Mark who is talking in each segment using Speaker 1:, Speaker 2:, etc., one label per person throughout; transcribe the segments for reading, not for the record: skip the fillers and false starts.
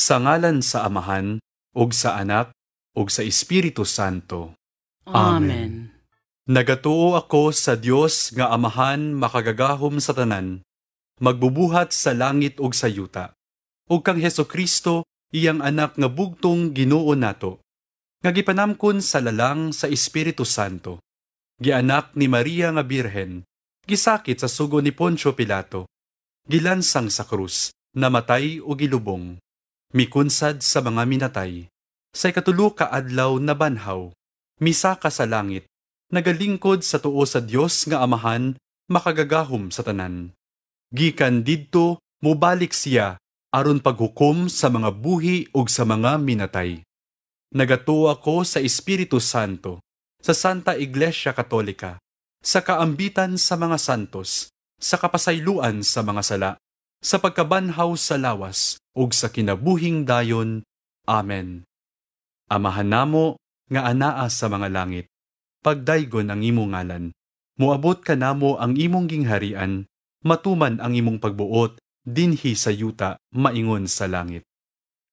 Speaker 1: Sa ngalan sa Amahan, ug sa Anak, ug sa Espiritu Santo.
Speaker 2: Amen.
Speaker 1: Nagatuo ako sa Dios nga Amahan makagagahom sa tanan, magbubuhat sa langit ug sa yuta, ug kang Hesukristo iyang anak nga bugtong Ginoo nato, nga gipanamkon sa lalang sa Espiritu Santo, gianak ni Maria nga Birhen, gisakit sa sugo ni Poncio Pilato, gilansang sa krus, namatay o gilubong, mikunsad sa mga minatay, sa ikatulo ka adlaw na banhaw, misaka sa langit, nagalingkod sa tuo sa Dios nga Amahan makagagahom sa tanan. Gikan didto mobalik siya aron paghukom sa mga buhi ug sa mga minatay. Nagatuo ako sa Espiritu Santo, sa Santa Iglesia Katolika, sa kaambitan sa mga santos, sa kapasayloan sa mga sala, sa pagkabanhaw sa lawas ug sa kinabuhing dayon. Amen. Amahan namo nga anaa sa mga langit, pagdaygon ang imong ngalan, muabot ka namo ang imong gingharian, matuman ang imong pagbuot, dinhi sa yuta, maingon sa langit.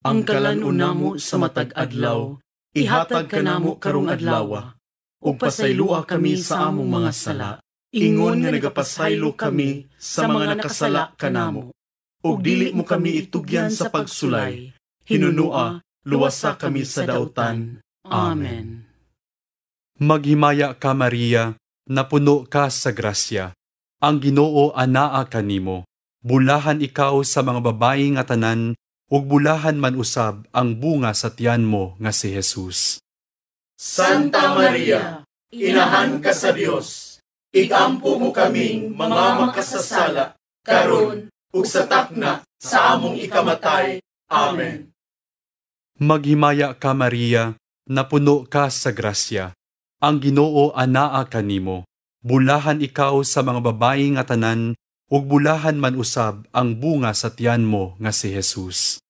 Speaker 2: Ang kalan-una mo sa matag adlaw, ihatag ka namo karong adlawa, ug pasaylua kami sa among mga sala, ingon nga nagapasaylo kami sa mga nakasala kanamo, ug dili mo kami itugyan sa pagsulay, hinunua, luwasa kami sa dautan. Amen.
Speaker 1: Maghimaya ka Maria, napuno ka sa grasya, ang Ginoo anaa kanimo, bulahan ikaw sa mga babayi nga tanan, ug bulahan man usab ang bunga sa tiyan mo nga si Jesus.
Speaker 3: Santa Maria, inahan ka sa Dios, igampo mo kaming mga makasasala, karon ug sa takna sa among ikamatay. Amen.
Speaker 1: Maghimaya ka Maria, napuno ka sa grasya, ang Ginoo anaa kanimo, bulahan ikaw sa mga babayi nga tanan, ug bulahan man usab ang bunga sa tiyan mo nga si Jesus.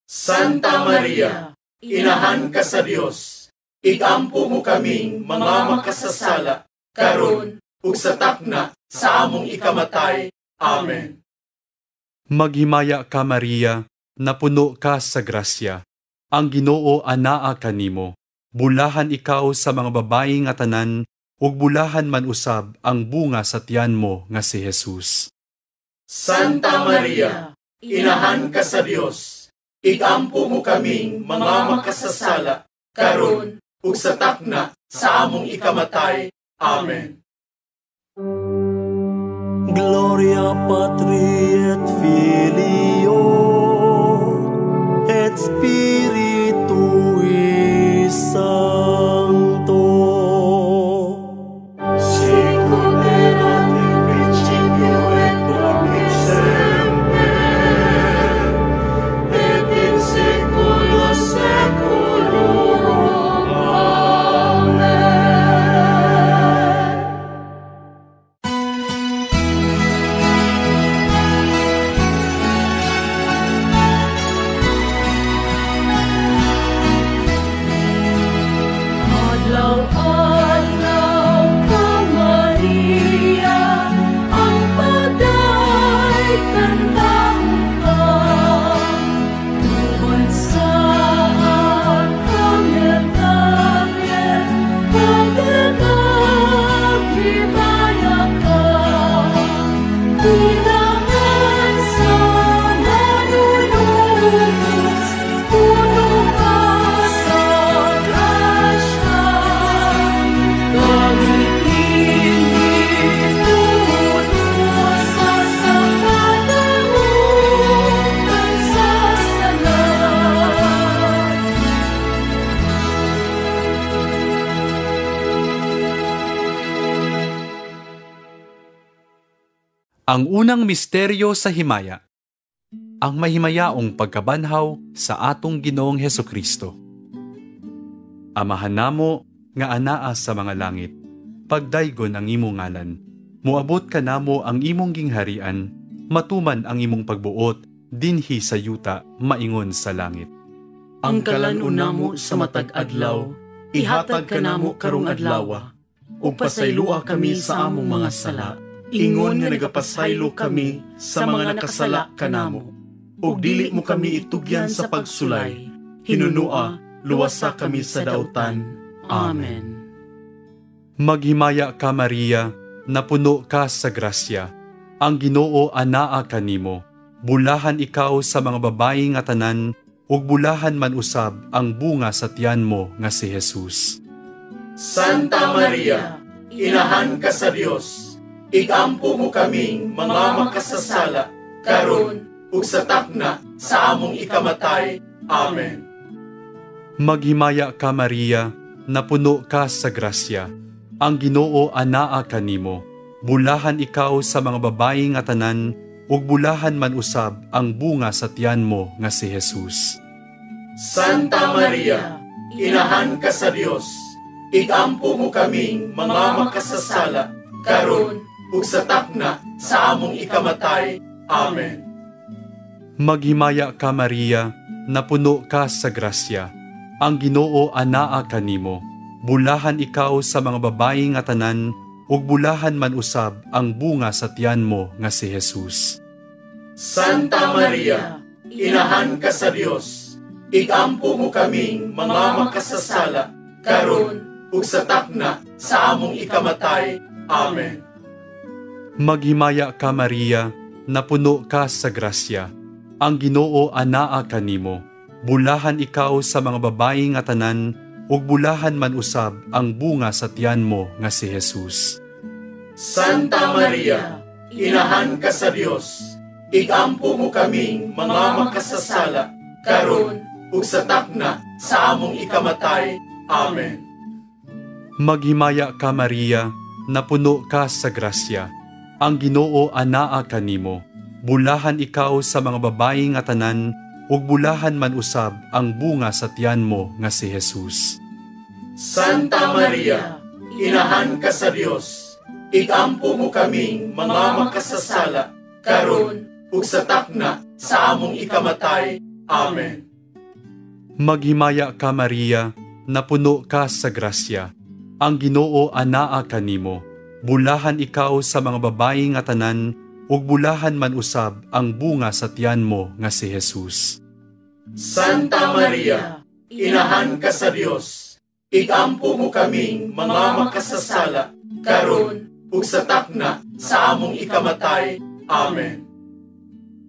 Speaker 3: Santa Maria, inahan ka sa Dios, igampo mo kaming mga makasasala, karon ug sa takna sa among ikamatay. Amen.
Speaker 1: Maghimaya ka Maria, napuno ka sa grasya, ang Ginoo anaa kanimo, bulahan ikaw sa mga babayi nga tanan, ug bulahan man usab ang bunga sa tiyan mo nga si Jesus.
Speaker 3: Santa Maria, inahan ka sa Dios, igampo mo kaming mga makasasala, karon ug sa takna sa among ikamatay. Amen.
Speaker 4: Gloria Patri et Filio et Spiritui Sancto.
Speaker 5: Sicut erat in principio et nunc et semper, et in saecula saeculorum. Amen. Adlaw-adlaw ka Maria, ang paday kantang ka, tubod sa angel-angel, pagkakahibaya ka, bilangan sa manunubos, puno ka sa grasya, langit hindi tutos sa kapatamutan sa sala.
Speaker 1: Ang unang misteryo sa himaya, ang mahimayaong pagkabanhaw sa atong Ginoong Hesukristo. Amahan namo nga anaa sa mga langit, pagdaygon ang imong ngalan, muabot ka namo ang imong gingharian, matuman ang imong pagbuot, dinhi sa yuta, maingon sa langit.
Speaker 2: Ang kalan-una mo sa matag adlaw, ihatag ka namo karong adlawa, ug pasaylua kami sa among mga sala, ingon nga nagapasaylo kami sa mga nakasala kanamo, ug dili mo kami itugyan sa pagsulay. Hinunua, luwasa kami sa dautan. Amen.
Speaker 1: Maghimaya ka Maria, napuno ka sa grasya. Ang Ginoo anaa kanimo. Bulahan ikaw sa mga babayi nga tanan, ug bulahan man usab ang bunga sa tiyan mo nga si Jesus.
Speaker 3: Santa Maria, inahan ka sa Dios, igampo mo kaming mga makasasala, karon ug sa takna sa among ikamatay. Amen.
Speaker 1: Maghimaya ka Maria, napuno ka sa grasya. Ang Ginoo anaa kanimo. Bulahan ikaw sa mga babayi nga tanan, ug bulahan man usab ang bunga sa tiyan mo nga si Jesus.
Speaker 3: Santa Maria, inahan ka sa Dios, igampo mo kaming mga makasasala, karon ug sa takna sa among ikamatay. Amen.
Speaker 1: Maghimaya ka Maria, napuno ka sa grasya. Ang Ginoo anaa kanimo. Bulahan ikaw sa mga babayi nga tanan, ug bulahan man usab ang bunga sa tiyan mo nga si Jesus.
Speaker 3: Santa Maria, inahan ka sa Dios, igampo mo kaming mga makasasala, karon ug sa takna sa among ikamatay. Amen.
Speaker 1: Maghimaya ka Maria, napuno ka sa grasya. Ang Ginoo anaa kanimo. Bulahan ikaw sa mga babayi nga tanan, ug bulahan man usab ang bunga sa tiyan mo nga si Jesus.
Speaker 3: Santa Maria, inahan ka sa Dios, igampo mo kaming mga makasasala, karon ug sa takna sa among ikamatay. Amen.
Speaker 1: Maghimaya ka Maria, napuno ka sa grasya. Ang Ginoo anaa kanimo. Bulahan ikaw sa mga babayi nga tanan, ug bulahan man usab ang bunga sa tiyan mo nga si Jesus.
Speaker 3: Santa Maria, inahan ka sa Dios, igampo mo kaming mga makasasala, karon ug sa takna sa among ikamatay. Amen.
Speaker 1: Maghimaya ka Maria, napuno ka sa grasya. Ang Ginoo anaa kanimo. Bulahan ikaw sa mga babayi nga tanan, ug bulahan man usab ang bunga sa tiyan mo nga si Jesus.
Speaker 3: Santa Maria, inahan ka sa Dios, igampo mo kaming mga makasasala, karon ug sa takna sa among ikamatay. Amen.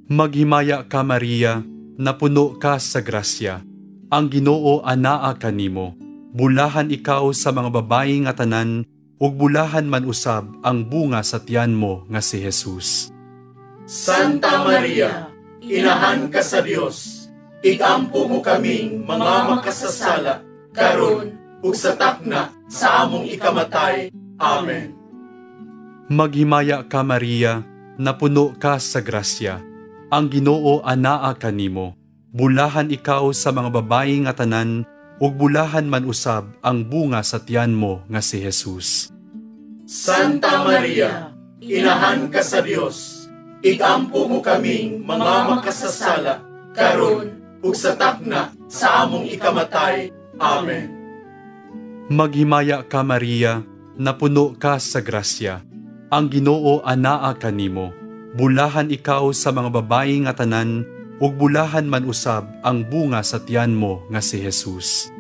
Speaker 1: Maghimaya ka Maria, napuno ka sa grasya. Ang Ginoo anaa kanimo. Bulahan ikaw sa mga babayi nga tanan, ug bulahan man usab ang bunga sa tiyan mo nga si Jesus.
Speaker 3: Santa Maria, inahan ka sa Dios, igampo mo kaming mga makasasala, karon ug sa takna sa among ikamatay. Amen.
Speaker 1: Maghimaya ka Maria, napuno ka sa grasya. Ang Ginoo anaa kanimo. Bulahan ikaw sa mga babayi nga tanan, ug bulahan man usab ang bunga sa tiyan mo nga si Jesus.
Speaker 3: Santa Maria, inahan ka sa Dios, igampo mo kaming mga makasasala, karon ug sa takna sa among ikamatay. Amen.
Speaker 1: Maghimaya ka Maria, napuno ka sa grasya. Ang Ginoo anaa kanimo. Bulahan ikaw sa mga babayi nga tanan, ug bulahan man usab ang bunga sa tiyan mo nga si Jesus.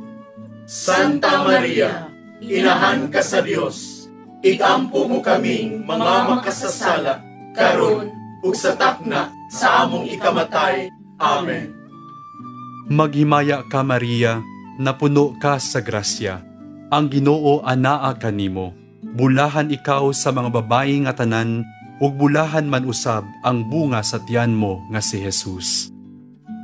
Speaker 3: Santa Maria, inahan ka sa Dios, igampo mo kaming mga makasasala, karon ug sa takna sa among ikamatay. Amen.
Speaker 1: Maghimaya ka Maria, napuno ka sa grasya. Ang Ginoo anaa kanimo. Bulahan ikaw sa mga babayi nga tanan, ug bulahan man usab ang bunga sa tiyan mo nga si Jesus.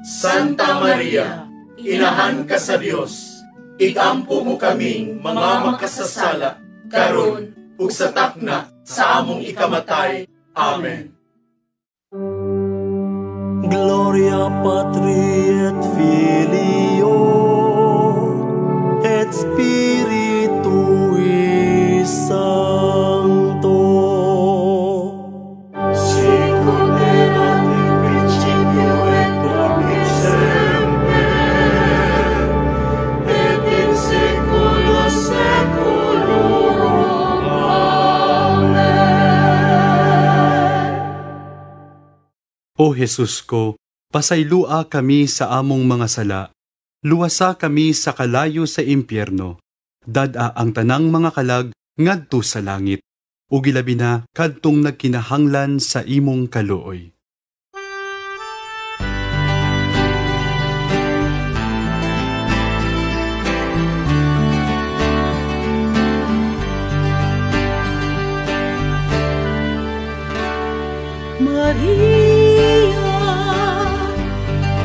Speaker 3: Santa Maria, inahan ka sa Dios, igampo mo kaming mga makasasala, karon ug sa takna sa among ikamatay. Amen.
Speaker 4: Gloria Patri et Filio et Spiritui Sancto.
Speaker 5: Sicut erat in principio et nunc et semper, et in saecula saeculorum. Amen.
Speaker 1: O Jesus ko, Pasaylua kami sa among mga sala, luwasa kami sa kalayo sa impyerno, dada ang tanang mga kalag ngadto sa langit, ug ilabi na kadtong nagkinahanglan sa imong kaluoy.
Speaker 5: Maria,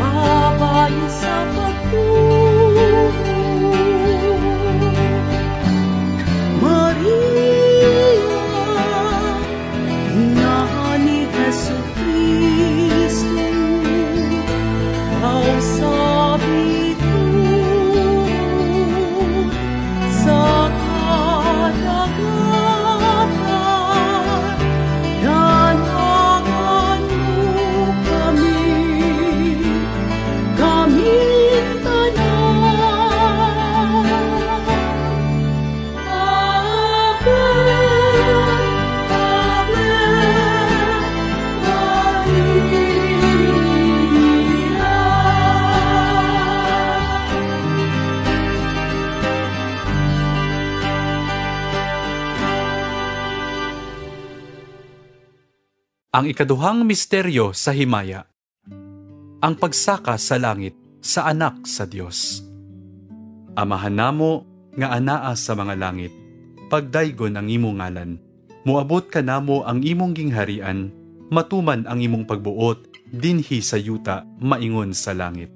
Speaker 5: kabayo sa pagturo. Maria, hinahan ni Jesucristo. Thou sabi ko sa kadagatan, danagan mo kami tanan. Ave, Ave
Speaker 1: Ang ikaduhang misteryo sa himaya, ang pagsaka sa langit sa anak sa Dios. Amahan namo nga anaa sa mga langit, pagdaygon ang imong ngalan, muabot ka namo ang imong gingharian, matuman ang imong pagbuot, dinhi sa yuta, maingon sa langit.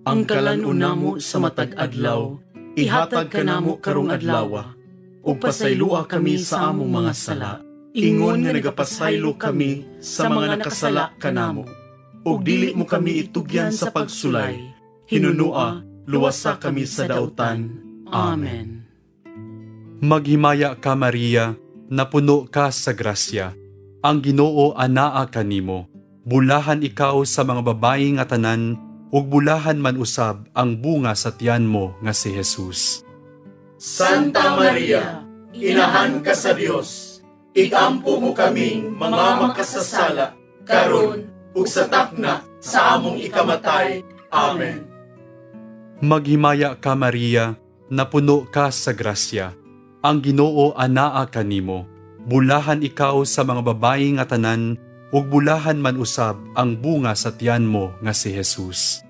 Speaker 2: Ang kalan-una mo sa matag adlaw, ihatag ka namo karong adlawa, ug pasaylua kami sa among mga sala, ingon nga nagapasaylo kami sa mga nakasala kanamo, ug dili mo kami itugyan sa pagsulay, hinunua, luwasa kami sa dautan. Amen.
Speaker 1: Maghimaya ka Maria, napuno ka sa grasya, ang Ginoo anaa kanimo, bulahan ikaw sa mga babayi nga tanan, ug bulahan man usab ang bunga sa tiyan mo nga si Jesus.
Speaker 3: Santa Maria, inahan ka sa Dios, igampo mo kaming mga makasasala, karon ug sa takna sa among ikamatay. Amen.
Speaker 1: Maghimaya ka Maria, napuno ka sa grasya, ang Ginoo anaa kanimo, bulahan ikaw sa mga babayi nga tanan, ug bulahan man usab ang bunga sa tiyan mo nga si Jesus.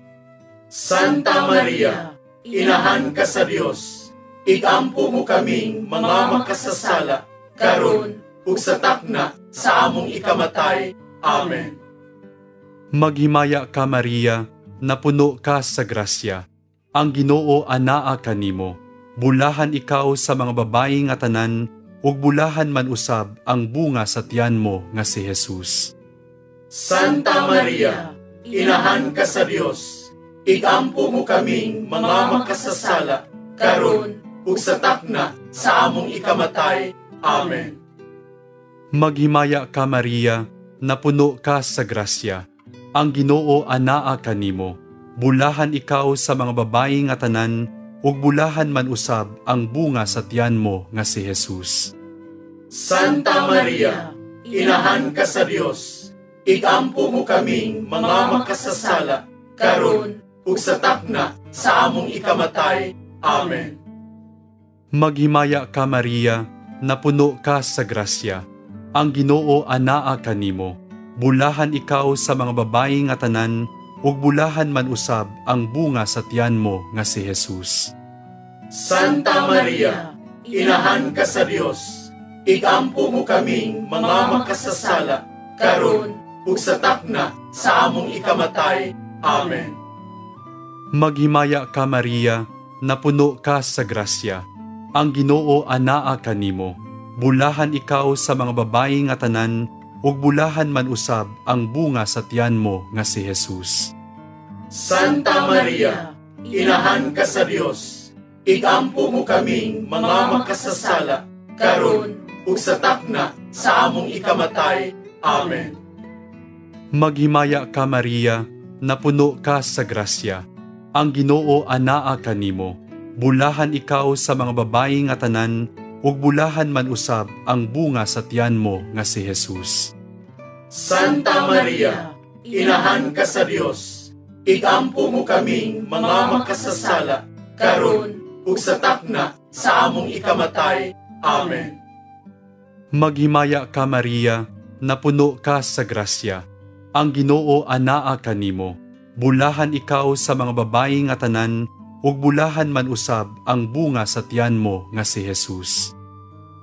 Speaker 3: Santa Maria, inahan ka sa Dios, igampo mo kaming mga makasasala, karon ug sa takna sa among ikamatay. Amen.
Speaker 1: Maghimaya ka Maria, napuno ka sa grasya, ang Ginoo anaa kanimo, bulahan ikaw sa mga babayi nga tanan, ug bulahan man usab ang bunga sa tiyan mo nga si Jesus.
Speaker 3: Santa Maria, inahan ka sa Dios, igampo mo kaming mga makasasala, karon ug sa takna sa among ikamatay. Amen.
Speaker 1: Maghimaya ka Maria, napuno ka sa grasya, ang Ginoo anaa kanimo, bulahan ikaw sa mga babayi nga tanan, ug bulahan man usab ang bunga sa tiyan mo nga si Jesus.
Speaker 3: Santa Maria, inahan ka sa Dios, igampo mo kaming mga makasasala, karon ug sa takna sa among ikamatay. Amen.
Speaker 1: Maghimaya ka Maria, napuno ka sa grasya, ang Ginoo anaa kanimo, bulahan ikaw sa mga babayi nga tanan, ug bulahan man usab ang bunga sa tiyan mo nga si Jesus.
Speaker 3: Santa Maria, inahan ka sa Dios, igampo mo kaming mga makasasala, karon ug sa takna sa among ikamatay. Amen.
Speaker 1: Maghimaya ka Maria, napuno ka sa grasya, ang Ginoo anaa kanimo, bulahan ikaw sa mga babayi nga tanan, ug bulahan man usab ang bunga sa tiyan mo nga si Jesus.
Speaker 3: Santa Maria, inahan ka sa Dios, igampo mo kaming mga makasasala, karon ug sa takna sa among ikamatay. Amen.
Speaker 1: Maghimaya ka Maria, napuno ka sa grasya, ang Ginoo anaa kanimo, bulahan ikaw sa mga babayi nga tanan, ug bulahan man usab ang bunga sa tiyan mo nga si Jesus.
Speaker 3: Santa Maria, inahan ka sa Dios. Igampo mo kaming mga makasasala, karon ug sa takna sa among ikamatay. Amen.
Speaker 1: Maghimaya ka Maria, napuno ka sa grasya. Ang Ginoo anaa kanimo. Bulahan ikaw sa mga babayi nga tanan, ug bulahan man usab ang bunga sa tiyan mo nga si Jesus.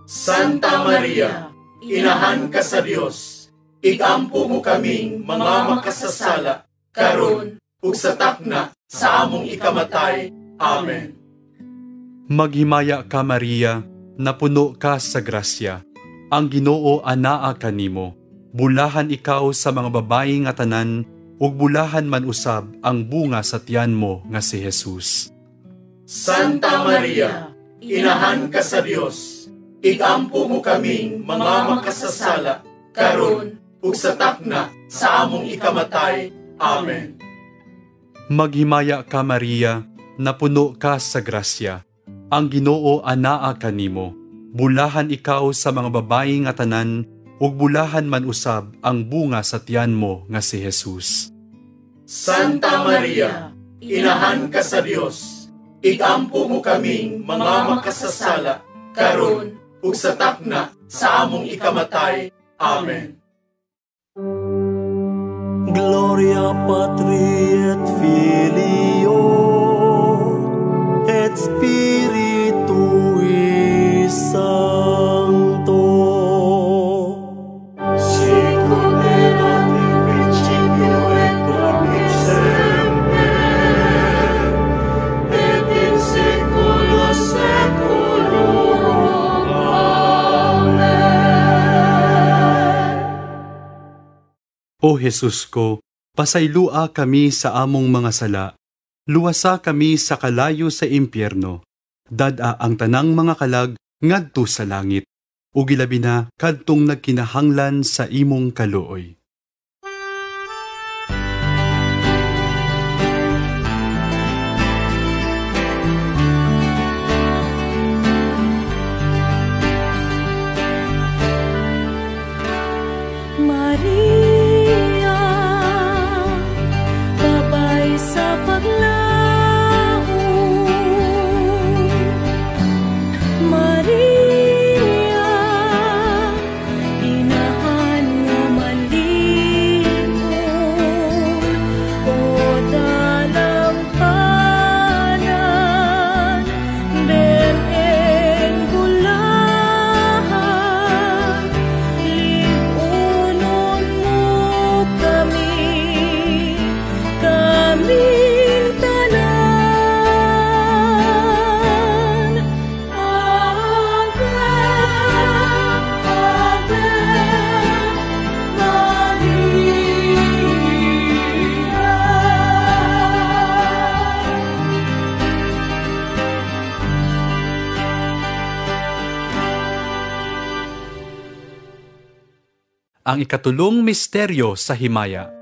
Speaker 3: Santa Maria, inahan ka sa Dios. Igampo mo kaming mga makasasala, karon ug sa takna sa among ikamatay. Amen.
Speaker 1: Maghimaya ka Maria, napuno ka sa grasya. Ang Ginoo anaa kanimo. Bulahan ikaw sa mga babayi nga tanan, ug bulahan man usab ang bunga sa tiyan mo nga si Jesus.
Speaker 3: Santa Maria, inahan ka sa Dios. Igampo mo kaming mga makasasala, karon ug sa takna sa among ikamatay. Amen.
Speaker 1: Maghimaya ka Maria, napuno ka sa grasya. Ang Ginoo anaa kanimo. Bulahan ikaw sa mga babayi nga tanan, ug bulahan man usab ang bunga sa tiyan mo nga si Jesus.
Speaker 3: Santa Maria, inahan ka sa Dios. Igampo mo kaming mga makasasala, karon ug sa takna sa among ikamatay. Amen.
Speaker 4: Gloria Patri et Filio et Spiritui Sancto.
Speaker 5: Sicut erat in principio et nunc et semper, et in saecula saeculorum. Amen.
Speaker 1: O Jesus ko, pasaylua kami sa among mga sala. Luwasa kami sa kalayo sa impyerno. Dada ang tanang mga kalag ngadto sa langit. Ug ilabi na kadtong nagkinahanglan sa imong kaluoy.
Speaker 6: Maria, babay sa paglaom. Maria, inahan nga malimon. O dalampanan, bereng gulahan, liunon mo kami, kaming tanan. Ave, Ave Maria.
Speaker 1: Ang ikatulong misteryo sa himaya.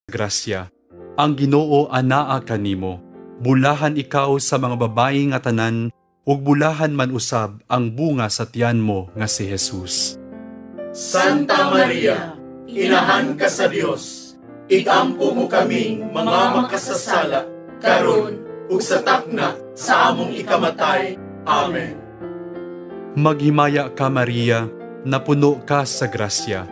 Speaker 1: grasya. Ang Ginoo anaa kanimo. Bulahan ikaw sa mga babayi nga tanan, ug bulahan man usab ang bunga sa tiyan mo nga si Jesus.
Speaker 3: Santa Maria, inahan ka sa Dios, igampo mo kaming mga makasasala, karon ug sa takna sa among ikamatay. Amen.
Speaker 1: Maghimaya ka Maria, napuno ka sa grasya.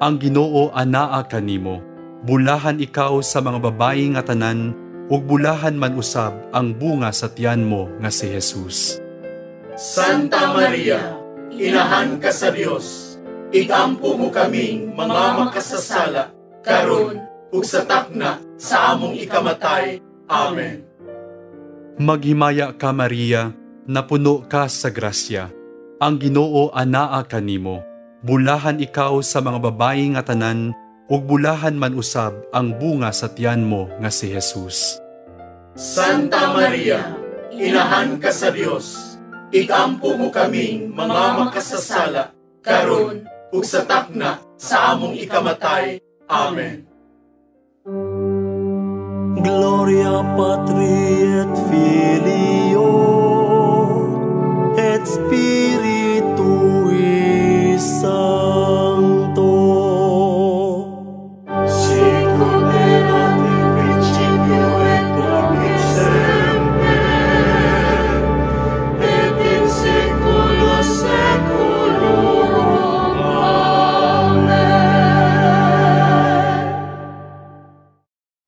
Speaker 1: Ang Ginoo anaa kanimo. Bulahan ikaw sa mga babayi nga tanan, ug bulahan man usab ang bunga sa tiyan mo nga si Jesus.
Speaker 3: Santa Maria, inahan ka sa Dios, igampo mo kaming mga makasasala, karon ug sa takna sa among ikamatay. Amen.
Speaker 1: Maghimaya ka Maria, napuno ka sa grasya. Ang Ginoo anaa kanimo. Bulahan ikaw sa mga babayi nga tanan, ug bulahan man usab ang bunga sa tiyan mo nga si Jesus.
Speaker 3: Santa Maria, inahan ka sa Dios, igampo mo kaming mga makasasala, karon ug sa takna sa among ikamatay. Amen.
Speaker 4: Gloria Patri et Filio et Spiritui Sancto.
Speaker 5: Sicut erat in principio et nunc et semper, et in saecula saeculorum. Amen.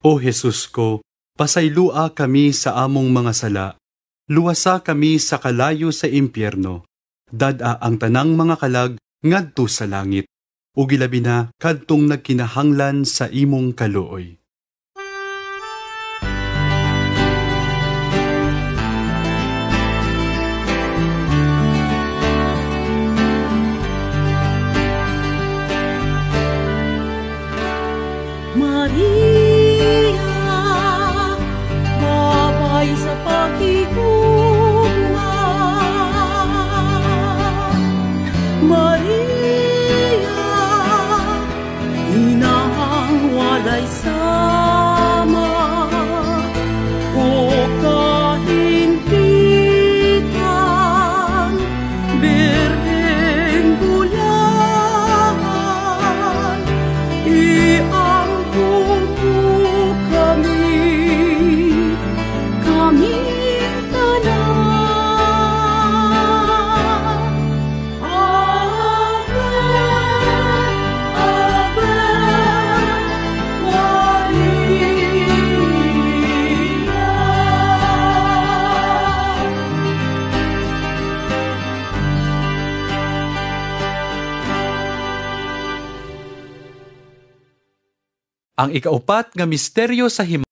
Speaker 1: O Jesus ko, pasaylua kami sa among mga sala. Luwasa kami sa kalayo sa impyerno. Dada ang tanang mga kalag ngadto sa langit. Ug ilabi na kadtong nagkinahanglan sa imong kaluoy.
Speaker 6: Maria, babay sa paghihugma. Maria, inahang walay sama. O kahimpitan, birheng bulahan, iangkong mo kami, kaming tanan. Ave, Ave,
Speaker 1: Ang ikaupat nga misteryo sa himala.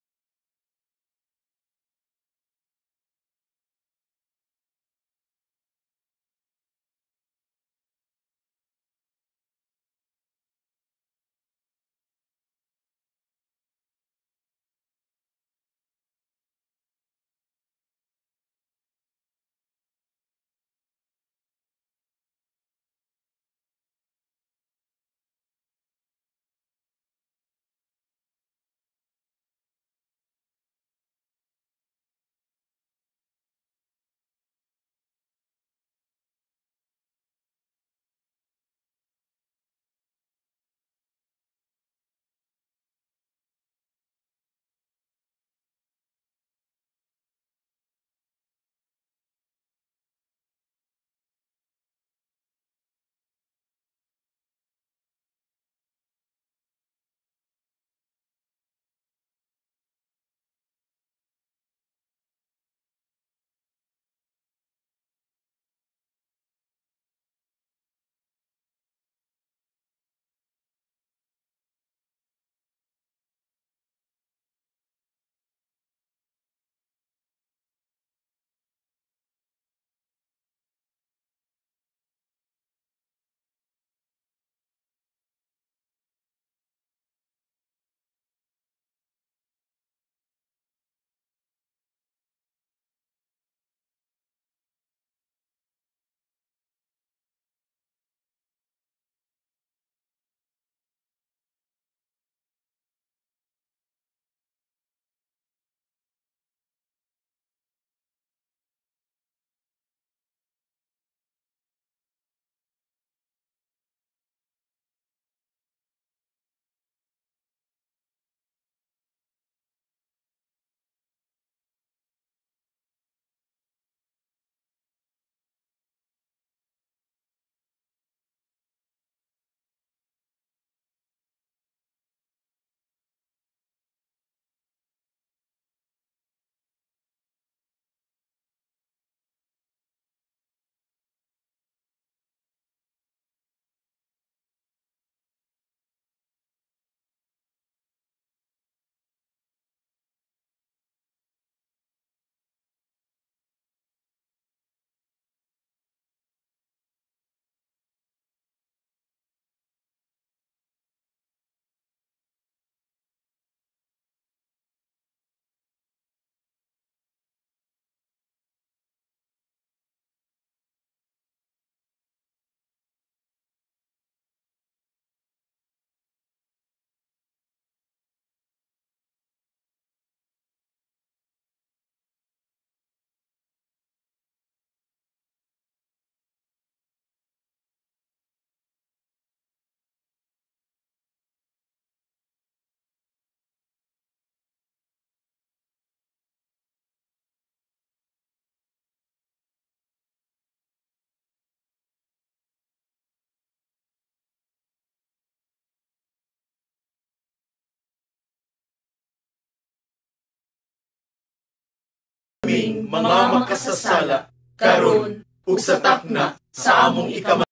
Speaker 3: mga makasasala, karon ug sa takna sa among ikamatay.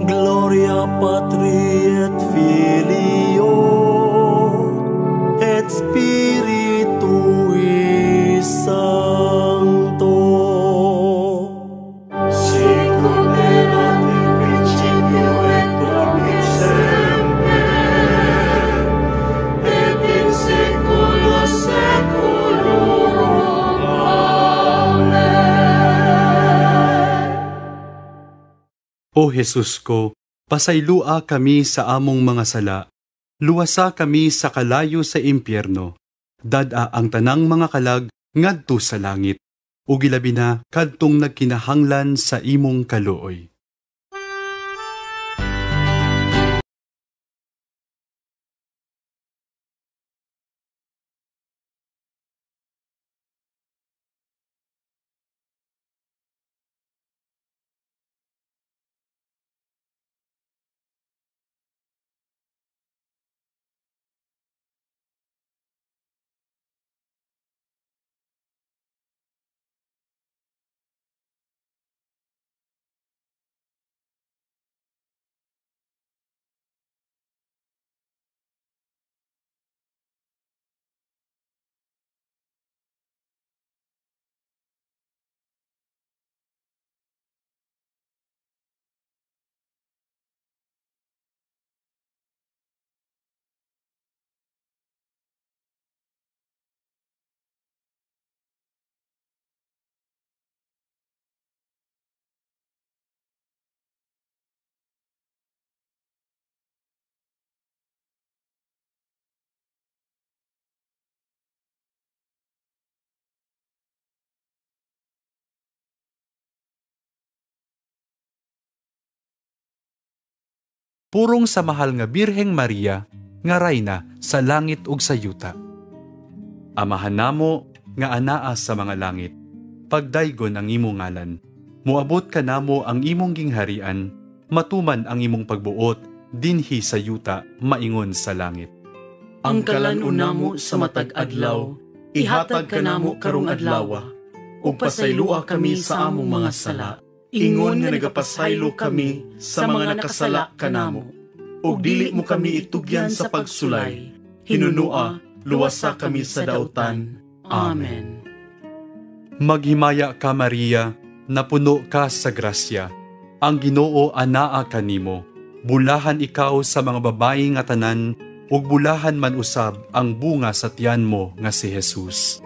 Speaker 4: Gloria Patri et Filio et Spiritui Sancto.
Speaker 5: Sicut erat in principio et nunc et semper, et in saecula saeculorum. Amen.
Speaker 1: O Jesus ko, pasaylua kami sa among mga sala, luwasa kami sa kalayo sa impyerno, dada ang tanang mga kalag ngadto sa langit, ug ilabi na kadtong nagkinahanglan sa imong kaluoy. Purong sa mahal nga Birheng Maria, nga rayna sa langit ug sa yuta. Amahan namo nga anaa sa mga langit, pagdaygon ang imong ngalan. Muabot ka namo ang imong gingharian, matuman ang imong pagbuot, dinhi sa yuta, maingon sa langit.
Speaker 2: Ang kalan-on namo sa matag adlaw, ihatag ka namo karong adlaw, ug pasaylua kami sa among mga sala. Ingon nga nagapasaylo kami sa mga nakasala kanamo, ug dili mo kami itugyan sa pagsulay. Hinunua, luwasa kami sa dautan. Amen.
Speaker 1: Maghimaya ka Maria, napuno ka sa grasya. Ang Ginoo anaa kanimo. Bulahan ikaw sa mga babayi nga tanan, ug bulahan man usab ang bunga sa tiyan mo nga si Jesus.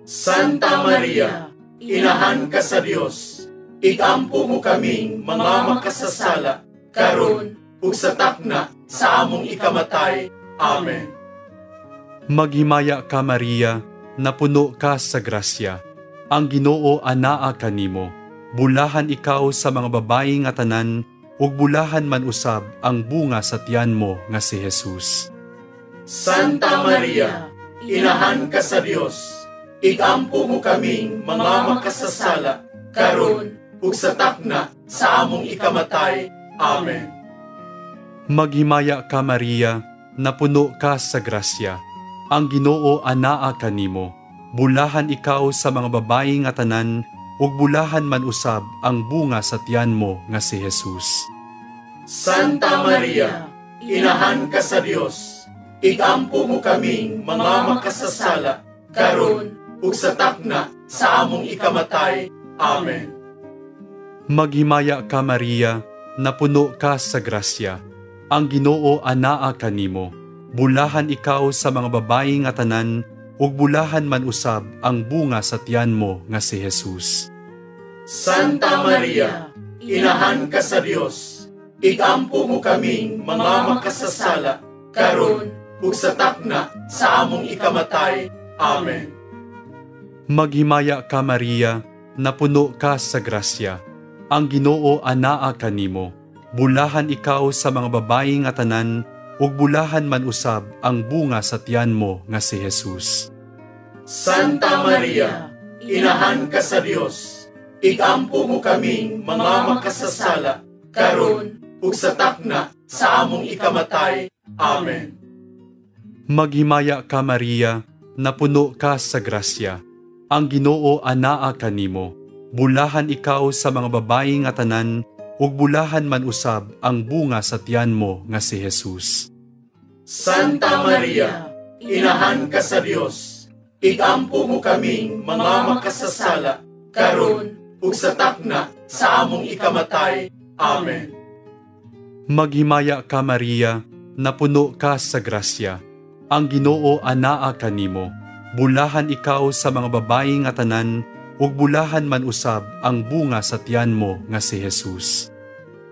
Speaker 3: Santa Maria, inahan ka sa Dios, ikampo mo kaming mga makasasala, karon ug sa takna sa among ikamatay. Amen.
Speaker 1: Maghimaya ka Maria, napuno ka sa grasya. Ang Ginoo anaa kanimo. Bulahan ikaw sa mga babayi nga tanan, ug bulahan man usab ang bunga sa tiyan mo nga si Jesus.
Speaker 3: Santa Maria, inahan ka sa Dios, ikampo mo kaming mga makasasala, karon ug sa takna sa among ikamatay. Amen.
Speaker 1: Maghimaya ka Maria, napuno ka sa grasya. Ang Ginoo anaa kanimo. Bulahan ikaw sa mga babayi nga tanan, ug bulahan man usab ang bunga sa tiyan mo nga si Jesus.
Speaker 3: Santa Maria, inahan ka sa Dios, igampo mo kaming mga makasasala, karon ug sa takna sa among ikamatay. Amen.
Speaker 1: Maghimaya ka Maria, napuno ka sa grasya. Ang Ginoo anaa kanimo. Bulahan ikaw sa mga babayi nga tanan, ug bulahan man usab ang bunga sa tiyan mo nga si Jesus.
Speaker 3: Santa Maria, inahan ka sa Dios, igampo mo kaming mga makasasala, karon ug sa takna sa among ikamatay. Amen.
Speaker 1: Maghimaya ka Maria, napuno ka sa grasya. Ang Ginoo anaa kanimo. Bulahan ikaw sa mga babayi nga tanan, ug bulahan man usab ang bunga sa tiyan mo nga si Jesus.
Speaker 3: Santa Maria, inahan ka sa Dios, igampo mo kaming mga makasasala, karon ug sa takna sa among ikamatay. Amen.
Speaker 1: Maghimaya ka Maria, napuno ka sa grasya. Ang Ginoo anaa kanimo. Bulahan ikaw sa mga babayi nga tanan, ug bulahan man usab ang bunga sa tiyan mo nga si Jesus.
Speaker 3: Santa Maria, inahan ka sa Dios, igampo mo kaming mga makasasala, karon ug sa takna sa among ikamatay. Amen.
Speaker 1: Maghimaya ka Maria, napuno ka sa grasya. Ang Ginoo anaa kanimo. Bulahan ikaw sa mga babayi nga tanan, ug bulahan man usab ang bunga sa tiyan mo nga si Jesus.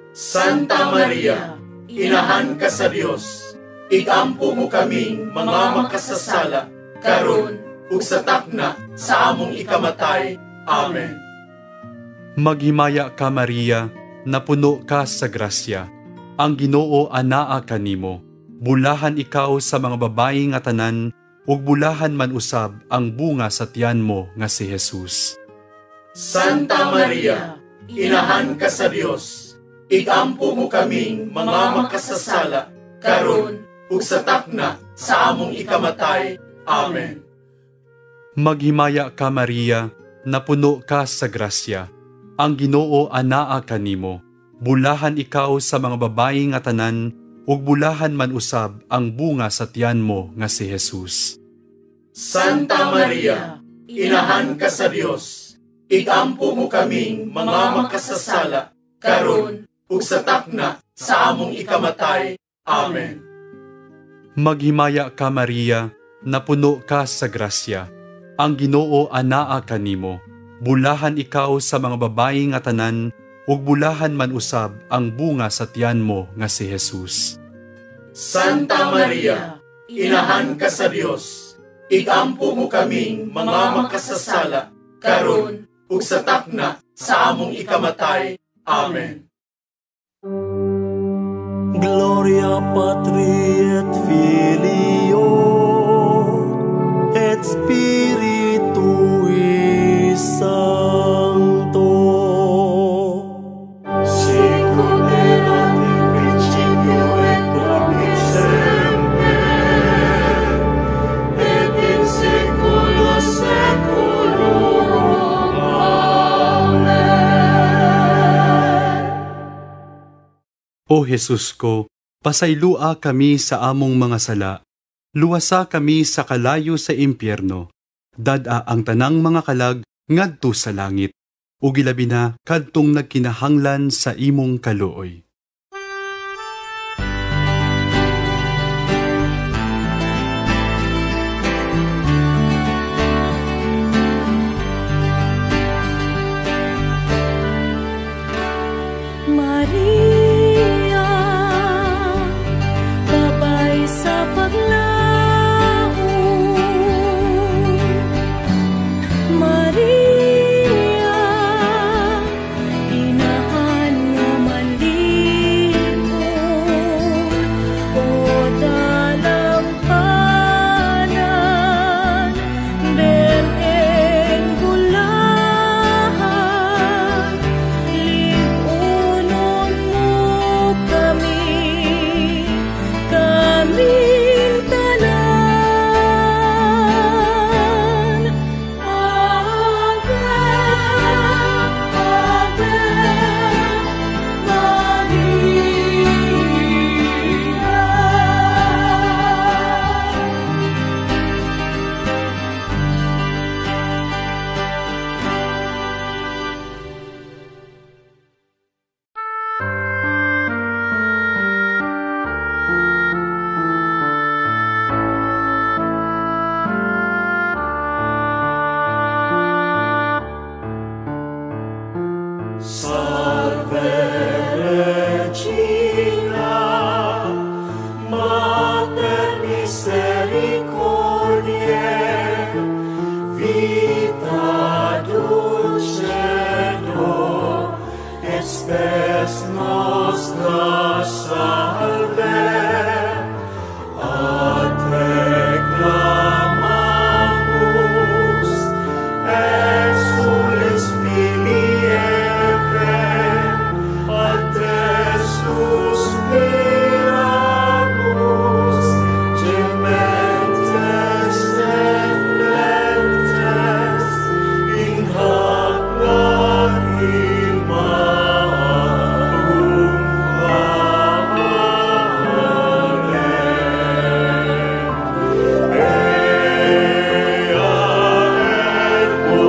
Speaker 3: Santa Maria, inahan ka sa Dios, igampo mo kaming mga makasasala, karon ug sa takna sa among ikamatay. Amen.
Speaker 1: Maghimaya ka Maria, napuno ka sa grasya. Ang Ginoo anaa kanimo. Bulahan ikaw sa mga babayi nga tanan, ug bulahan man usab ang bunga sa tiyan mo nga si Jesus.
Speaker 3: Santa Maria, inahan ka sa Dios, igampo mo kaming mga makasasala, karon ug sa takna sa among ikamatay. Amen.
Speaker 1: Maghimaya ka Maria, napuno ka sa grasya. Ang Ginoo anaa kanimo. Bulahan ikaw sa mga babayi nga tanan, ug bulahan man usab ang bunga sa tiyan mo nga si Jesus.
Speaker 3: Santa Maria, inahan ka sa Dios, igampo mo kaming mga makasasala, karon ug sa takna sa among ikamatay. Amen.
Speaker 1: Maghimaya ka Maria, napuno ka sa grasya. Ang Ginoo anaa kanimo. Bulahan ikaw sa mga babayi nga tanan, ug bulahan man usab ang bunga sa tiyan mo nga si Jesus.
Speaker 3: Santa Maria, inahan ka sa Dios, igampo mo kaming mga makasasala, karon ug sa takna sa among ikamatay. Amen.
Speaker 4: Gloria Patri et Filio et Spiritui Sancto.
Speaker 5: Sicut erat in principio et nunc et semper, et in saecula saeculorum. Amen.
Speaker 1: O Jesus ko, pasaylua kami sa among mga sala, luwasa kami sa kalayo sa impyerno, dada ang tanang mga kalag ngadto sa langit, ug ilabi na kadtong nagkinahanglan sa imong kaluoy.
Speaker 6: Maria, babay sa paglaom. Maria, inahan nga malimon. O dalampanan, bereng bulahan, lipunon mo
Speaker 3: Salve Regina, Mater Misericordiae, vita dulcedo, et spes nostra salve, a te clamamus, exules filii Eve, a te suspiramus, gementes et flentes, in hac lagrimarum vale. Ea ergo,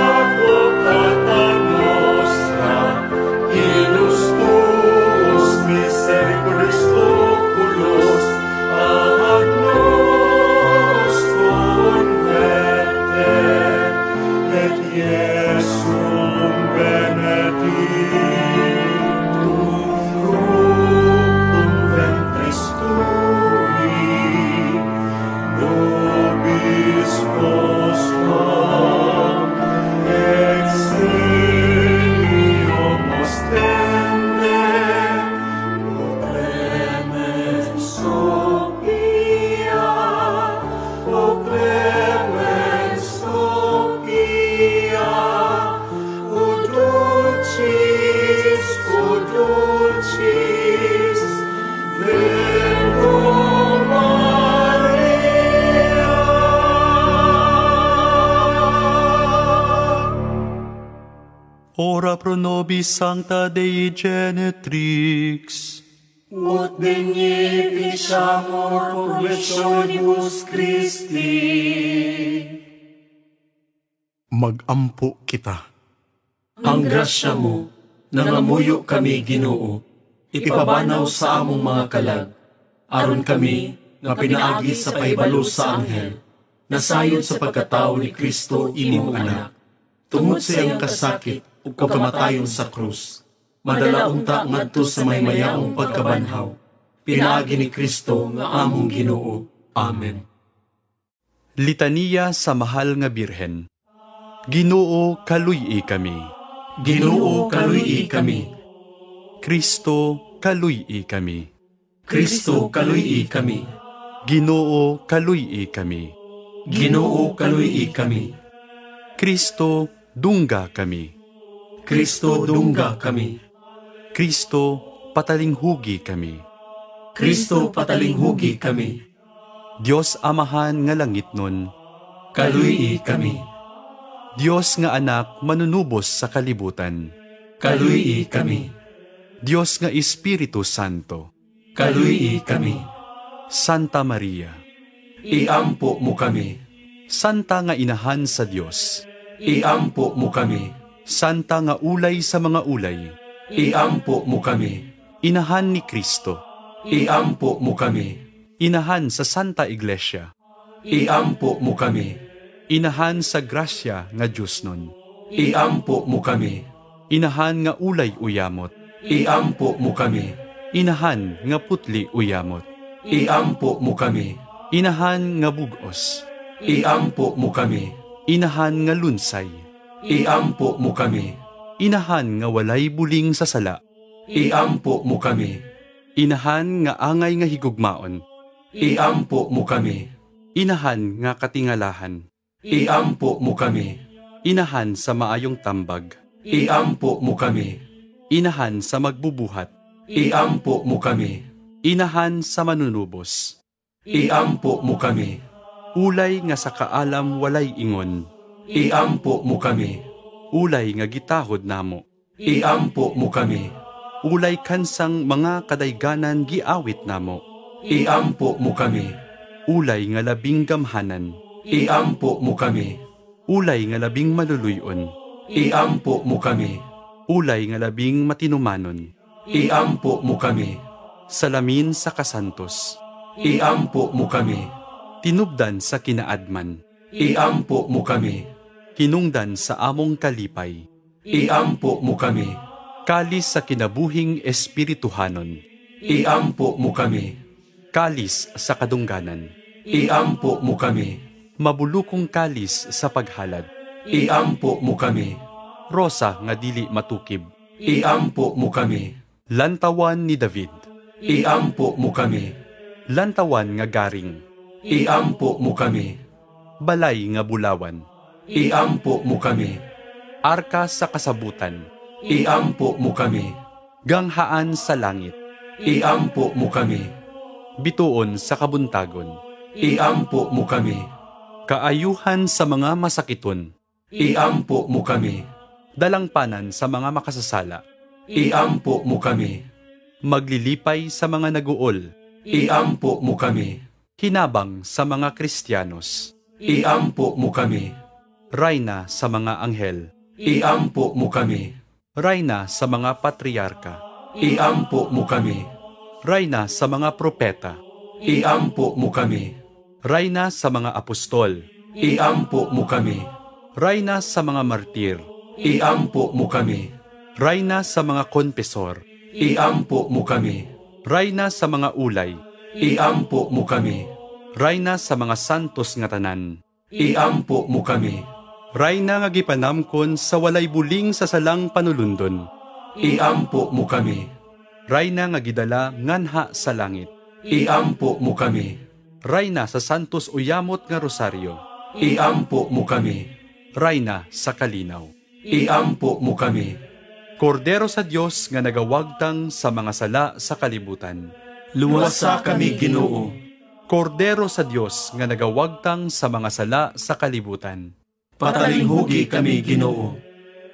Speaker 3: advocata nostra, ilus tuus misericordias oculos, ad nos converte, et Iesum benedictum fructum ventris tui, nobis postquam exilio ostende, o clemens Sophia, o clemens Sophia, o dulcis, Virgo Maria.
Speaker 1: Ora pro nobis Sancta Dei Genetrix.
Speaker 3: Ut beneficiamur promissionibus Christi.
Speaker 2: Mag-ampo kita.
Speaker 3: Ang grasya mo, nangamuyo kami Ginoo, ipabanaw sa among mga kalag, aron kami nga pinaagi sa paibalo sa anghel, nasayod sa pagkatao ni Kristo imong anak, tungod sa iyang kasakit ug kamatayon sa krus, madala unta ngadto sa may mayaong pagkabanhaw, pinaagi ni Kristo nga among Ginoo. Amen.
Speaker 1: Litania sa mahal nga Birhen. Ginoo, kaluy-i kami.
Speaker 3: Ginoo, kaluy-i kami.
Speaker 1: Kristo, kaluy-i kami.
Speaker 3: Kristo, kaluy-i kami.
Speaker 1: Ginoo, kaluy-i kami.
Speaker 3: Ginoo, kaluy-i kami.
Speaker 1: Kristo, dungga kami.
Speaker 3: Kristo, dungga kami.
Speaker 1: Kristo, patalinghugi kami.
Speaker 3: Kristo, patalinghugi kami.
Speaker 1: Dios Amahan nga langitnon.
Speaker 3: Kaluy-i kami.
Speaker 1: Dios nga anak manunubos sa kalibutan.
Speaker 3: Kaluy-i kami.
Speaker 1: Dios nga Espiritu Santo.
Speaker 3: Kaluy-i kami.
Speaker 1: Santa Maria.
Speaker 3: Iampo mo kami.
Speaker 1: Santa nga inahan sa Dios.
Speaker 3: Iampo mo kami.
Speaker 1: Santa nga ulay sa mga ulay.
Speaker 3: Iampo mo kami.
Speaker 1: Inahan ni Kristo.
Speaker 3: Iampo mo kami.
Speaker 1: Inahan sa Santa Iglesia.
Speaker 3: Iampo mo kami.
Speaker 1: Inahan sa grasya nga Diyos nun.
Speaker 3: Iampo mo kami.
Speaker 1: Inahan nga ulay uyamot.
Speaker 3: Iampo mo kami.
Speaker 1: Inahan nga putli uyamot.
Speaker 3: Iampo mo kami.
Speaker 1: Inahan nga bugos.
Speaker 3: Iampo mo kami.
Speaker 1: Inahan nga lunsay.
Speaker 3: Iampo mo kami.
Speaker 1: Inahan nga walay buling sa sala.
Speaker 3: Iampo mo kami.
Speaker 1: Inahan nga angay nga higugmaon.
Speaker 3: Iampo mo kami.
Speaker 1: Inahan nga katingalahan.
Speaker 3: Iampo mo kami.
Speaker 1: Inahan sa maayong tambag.
Speaker 3: Iampo mo kami.
Speaker 1: Inahan sa magbubuhat.
Speaker 3: Iampo mo kami.
Speaker 1: Inahan sa manunubos.
Speaker 3: Iampo mo kami.
Speaker 1: Ulay nga sa kaalam walay ingon.
Speaker 3: Iampo mo kami.
Speaker 1: Ulay nga gitahod namo.
Speaker 3: Iampo mo kami.
Speaker 1: Ulay kansang mga kadayganan giawit namo.
Speaker 3: Iampo mo kami.
Speaker 1: Ulay nga labing gamhanan.
Speaker 3: Iampo mo kami.
Speaker 1: Ulay nga labing maluluyon.
Speaker 3: Iampo mo kami.
Speaker 1: Ulay nga labing matinumanon.
Speaker 3: Iampo mo kami.
Speaker 1: Salamin sa kasantos.
Speaker 3: Iampo mo kami.
Speaker 1: Tinubdan sa kinaadman.
Speaker 3: Iampo mo kami.
Speaker 1: Hinungdan sa among kalipay.
Speaker 3: iampo mo kami.
Speaker 1: Kalis sa kinabuhing espirituhanon,
Speaker 3: Iampo mo kami.
Speaker 1: kalis sa kadungganan,
Speaker 3: Iampo mo kami.
Speaker 1: mabulukong kalis sa paghalad,
Speaker 3: Iampo mo kami.
Speaker 1: rosa nga dili matukib,
Speaker 3: Iampo mo kami.
Speaker 1: lantawan ni David,
Speaker 3: Iampo mo kami.
Speaker 1: lantawan nga garing,
Speaker 3: Iampo mo kami.
Speaker 1: balay nga bulawan,
Speaker 3: Iampo mo kami.
Speaker 1: arka sa kasabutan,
Speaker 3: Iampo mo kami.
Speaker 1: ganghaan sa langit,
Speaker 3: Iampo mo kami.
Speaker 1: bituon sa kabuntagon,
Speaker 3: Iampo mo kami.
Speaker 1: kaayuhan sa mga masakiton,
Speaker 3: Iampo mo kami.
Speaker 1: dalangpanan sa mga makasasala,
Speaker 3: Iampo mo kami.
Speaker 1: maglilipay sa mga naguol,
Speaker 3: Iampo mo kami.
Speaker 1: hinabang sa mga Kristiyanos,
Speaker 3: Iampo mo kami.
Speaker 1: rayna sa mga anghel,
Speaker 3: Iampo mo kami.
Speaker 1: rayna sa mga patriarka,
Speaker 3: Iampo mo kami.
Speaker 1: rayna sa mga propeta,
Speaker 3: Iampo mo kami.
Speaker 1: rayna sa mga apostol,
Speaker 3: Iampo mo kami.
Speaker 1: rayna sa mga martir,
Speaker 3: Iampo mo kami.
Speaker 1: rayna sa mga konpesor,
Speaker 3: Iampo mo kami.
Speaker 1: rayna sa mga ulay,
Speaker 3: Iampo mo kami.
Speaker 1: rayna sa mga santos nga tanan,
Speaker 3: Iampo mo kami.
Speaker 1: rayna nga gipanamkon sa walay buling sa salang panulundon,
Speaker 3: Iampo mo kami.
Speaker 1: rayna nga gidala nganha sa langit,
Speaker 3: Iampo mo kami.
Speaker 1: rayna sa santos uyamot nga rosaryo,
Speaker 3: Iampo mo kami.
Speaker 1: rayna sa kalinaw,
Speaker 3: Iampo mo kami.
Speaker 1: kordero sa Dios nga nagawagtang sa mga sala sa kalibutan,
Speaker 3: Luwasa kami, Ginoo.
Speaker 1: kordero sa Dios nga nagawagtang sa mga sala sa kalibutan,
Speaker 3: Patalinghugi kami, Ginoo.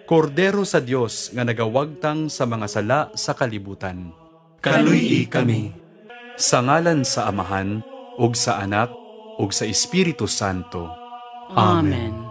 Speaker 1: kordero sa Dios nga nagawagtang sa mga sala sa kalibutan.
Speaker 3: Kaluy kami.
Speaker 1: Sa ngalan sa Amahan, ug sa Anak, ug sa Espiritu Santo.
Speaker 2: Amen.